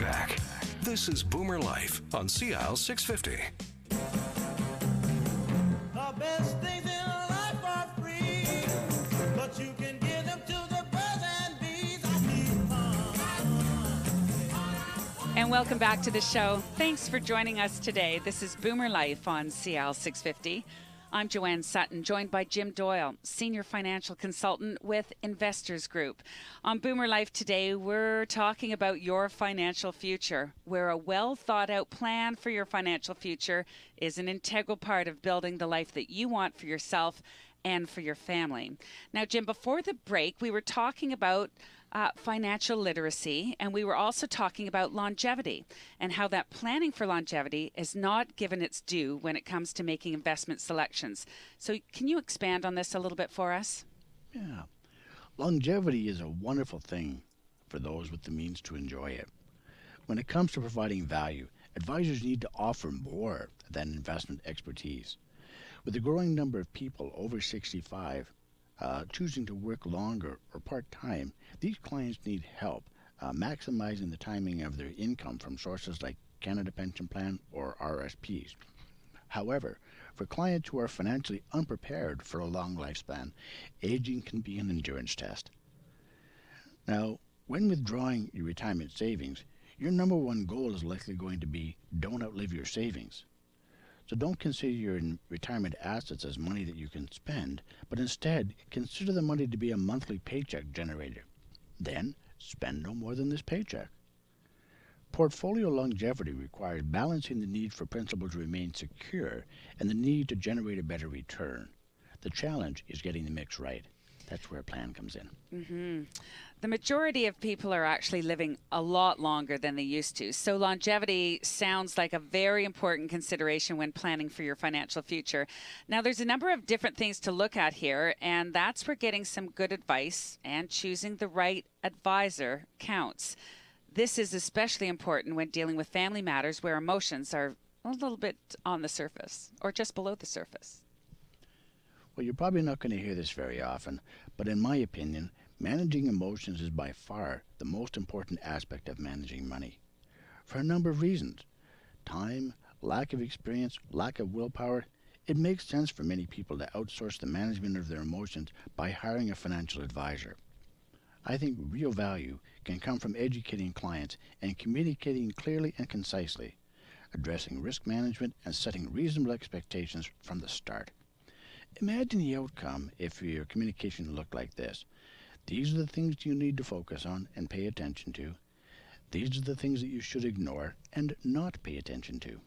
back. This is Boomer Life on CL 650. The best things in life are free, but you can give them to the birds and bees. And welcome back to the show. Thanks for joining us today. This is Boomer Life on CL 650. I'm Joanne Sutton, joined by Jim Doyle, Senior Financial Consultant with Investors Group. On Boomer Life today, we're talking about your financial future, where a well-thought-out plan for your financial future is an integral part of building the life that you want for yourself and for your family. Now, Jim, before the break, we were talking about financial literacy, and we were also talking about longevity and how that planning for longevity is not given its due when it comes to making investment selections. So can you expand on this a little bit for us? Yeah. Longevity is a wonderful thing for those with the means to enjoy it. When it comes to providing value, advisors need to offer more than investment expertise. With the growing number of people over 65 choosing to work longer or part-time, these clients need help maximizing the timing of their income from sources like Canada Pension Plan or RSPs. However, for clients who are financially unprepared for a long lifespan, aging can be an endurance test. Now, when withdrawing your retirement savings, your number one goal is likely going to be don't outlive your savings. So don't consider your retirement assets as money that you can spend, but instead consider the money to be a monthly paycheck generator. Then spend no more than this paycheck. Portfolio longevity requires balancing the need for principal to remain secure and the need to generate a better return. The challenge is getting the mix right. That's where a plan comes in. Mm-hmm. The majority of people are actually living a lot longer than they used to. So longevity sounds like a very important consideration when planning for your financial future. Now, there's a number of different things to look at here, and that's where getting some good advice and choosing the right advisor counts. This is especially important when dealing with family matters where emotions are a little bit on the surface or just below the surface. Well, you're probably not going to hear this very often, but in my opinion, managing emotions is by far the most important aspect of managing money. For a number of reasons. Time, lack of experience, lack of willpower. It makes sense for many people to outsource the management of their emotions by hiring a financial advisor. I think real value can come from educating clients and communicating clearly and concisely, addressing risk management and setting reasonable expectations from the start. Imagine the outcome if your communication looked like this. These are the things you need to focus on and pay attention to. These are the things that you should ignore and not pay attention to.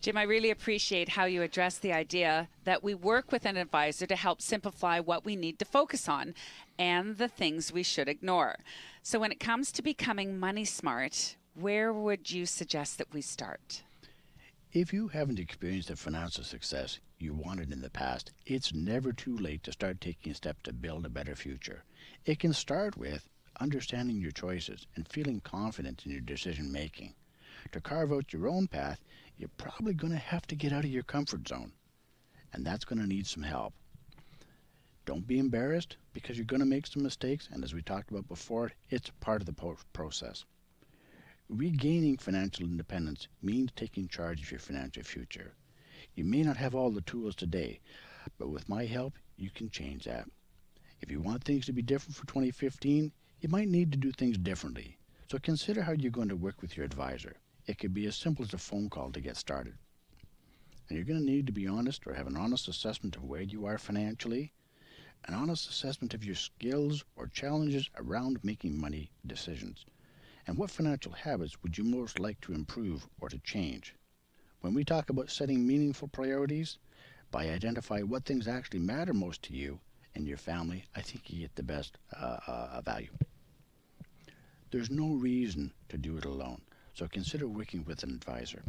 Jim, I really appreciate how you address the idea that we work with an advisor to help simplify what we need to focus on and the things we should ignore. So when it comes to becoming money smart, where would you suggest that we start? If you haven't experienced the financial success you wanted in the past, it's never too late to start taking steps to build a better future. It can start with understanding your choices and feeling confident in your decision making. To carve out your own path, you're probably going to have to get out of your comfort zone, and that's going to need some help. Don't be embarrassed because you're going to make some mistakes, and as we talked about before, it's part of the process. Regaining financial independence means taking charge of your financial future. You may not have all the tools today, but with my help, you can change that. If you want things to be different for 2015, you might need to do things differently. So consider how you're going to work with your advisor. It could be as simple as a phone call to get started. And you're going to need to be honest or have an honest assessment of where you are financially, an honest assessment of your skills or challenges around making money decisions. And what financial habits would you most like to improve or to change? When we talk about setting meaningful priorities, by identifying what things actually matter most to you and your family, I think you get the best value. There's no reason to do it alone, so consider working with an advisor.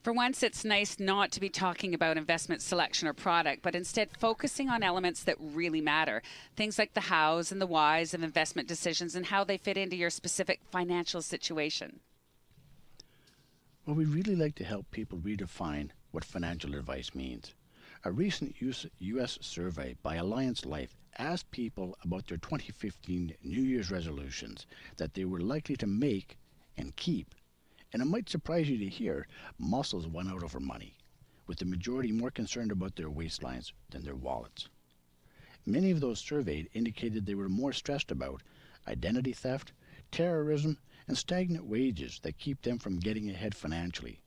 For once, it's nice not to be talking about investment selection or product, but instead focusing on elements that really matter. Things like the hows and the whys of investment decisions and how they fit into your specific financial situation. Well, we really like to help people redefine what financial advice means. A recent U.S. survey by Alliance Life asked people about their 2015 New Year's resolutions that they were likely to make and keep. And it might surprise you to hear muscles won out over money, with the majority more concerned about their waistlines than their wallets. Many of those surveyed indicated they were more stressed about identity theft, terrorism, and stagnant wages that keep them from getting ahead financially.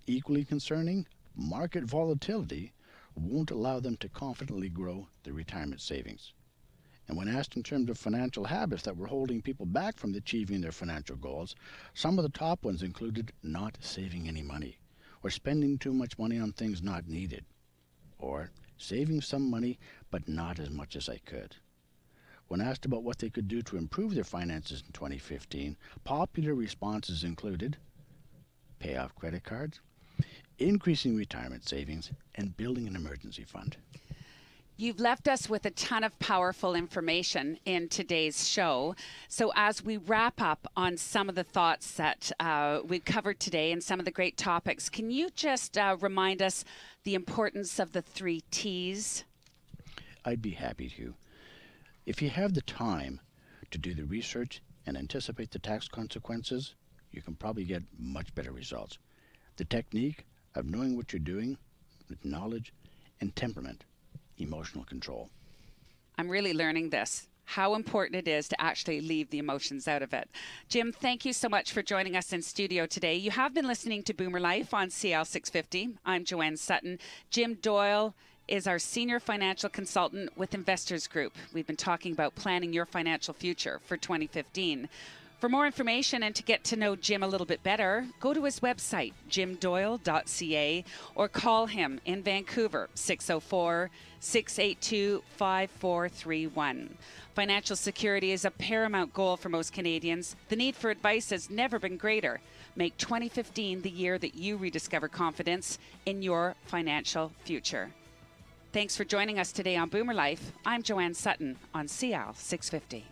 Equally concerning, market volatility won't allow them to confidently grow their retirement savings. And when asked in terms of financial habits that were holding people back from achieving their financial goals, some of the top ones included not saving any money, or spending too much money on things not needed, or saving some money but not as much as I could. When asked about what they could do to improve their finances in 2015, popular responses included pay off credit cards, increasing retirement savings, and building an emergency fund. You've left us with a ton of powerful information in today's show. So as we wrap up on some of the thoughts that we've covered today and some of the great topics, can you just remind us the importance of the 3 T's? I'd be happy to. If you have the time to do the research and anticipate the tax consequences, you can probably get much better results. The technique of knowing what you're doing with knowledge and temperament, emotional control. I'm really learning this, how important it is to actually leave the emotions out of it. Jim, thank you so much for joining us in studio today. You have been listening to Boomer Life on CL 650. I'm Joanne Sutton. JimDoyle is our senior financial consultant with Investors Group. We've been talking about planning your financial future for 2015. For more information and to get to know Jim a little bit better, go to his website, jimdoyle.ca, or call him in Vancouver, 604-682-5431. Financial security is a paramount goal for most Canadians. The need for advice has never been greater. Make 2015 the year that you rediscover confidence in your financial future. Thanks for joining us today on Boomer Life. I'm Joanne Sutton on CL 650.